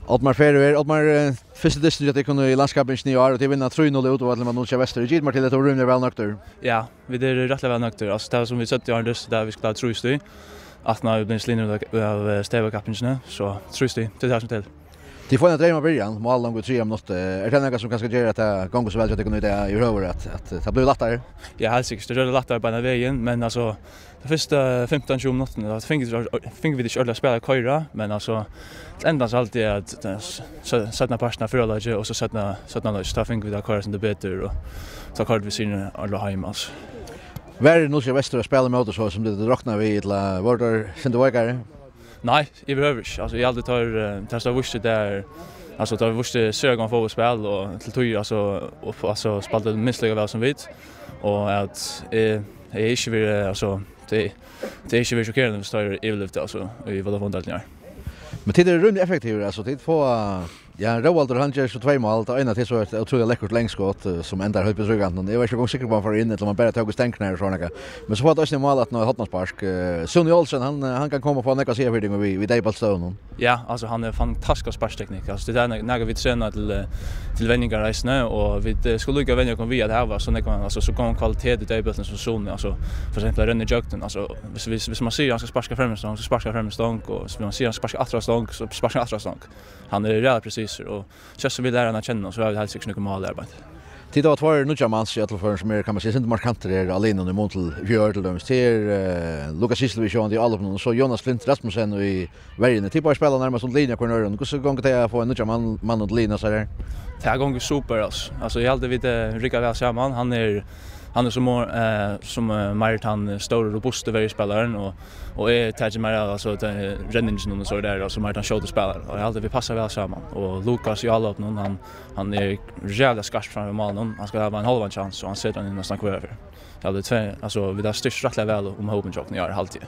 Oddmar Ferrer, Oddmar första distan att kunna i landskapen i år och det vinner 3-0 ut och att man nog Väster. Gid Martin det rummet väl nökter. Ja, vi det är rätt väl nökter. Alltså det som vi sett i år där vi ska tro styr. Att när den linjen av Stävakappen så tro styr det där som till. De får en dröm av början, mål långt 3 om något. Är det något som kanske gör att det går så väl att det kunde det i över att det blir lättare? Ja, helt säkert. Det är lättare på den vägen, men alltså de första 15-20 minuterna då fick vi inte alla spela köra, men alltså det ändas alltid att sätta parterna förlåt och så sätta lös. Då fick vi det köra som det bättre och så kort vi sina alla hemma alltså. Var det nog Väster att spela mot så som det rocknar vi till vart sen vägar? Nej, i behöver alltså jag alltid tar så vuxet där. Alltså tar vuxet sögon för spel och till tog alltså spelade minst lika väl som vi och att är inte vi alltså det är inte vi chockerande vi står i livet alltså i vad det var där. Men det är runt effektivt alltså det får ja Roald han gör så 2 mål och ena till så är otroligt läckert längskott som ändrar högt på ryggen. Jag är inte säker på för in eller man bara tar stänknar och såna där. Men så får det också mål att nå Hotnarspark. Sonny Olsen han kan komma på några servering och vi Dejbalstone. Ja, alltså han är fantastisk sparkteknik. Alltså det är när vi tränar till vändningarna och vi skulle lika vänja kom vi att ha så när man alltså så går kvalitet i Dejbalsen som Sonny alltså för exempel Renne Jökten alltså hvis man ser han ska sparka framstång så sparkar framstång och hvis man ser han sparka attrastång så sparkar attrastång. Han är rätt precis och så vi lär han att känna så har vi helt säkert mycket mål arbete. Titta att var nu Jamans i alla fall som är kan man säga inte markanter är alene i Montel Fjordel till Lucas Islevi och alla så Jonas Flint Rasmussen och i världen till bara spela närmast som linje corner och så gånger det få en ny man och Lina så där. Det går super alltså jag hade vite rycka väl samman han är som Martin stor robust spelaren och är taget mer alltså att räddningen och så där och så Martin showde spelare och jag alltid vi passar väl samman och Lucas i alla upp någon han är jävla skarp fram målen han ska ha en halv chans och han sätter den in nästan kvar över. Jag hade två alltså vi där störst rätt väl om hopen jocken gör halvtid.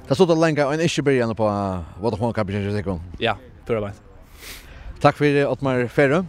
Det stod att länka en issue början på Vodafone Capital. Ja, för det. Tack för Ottmar Ferre.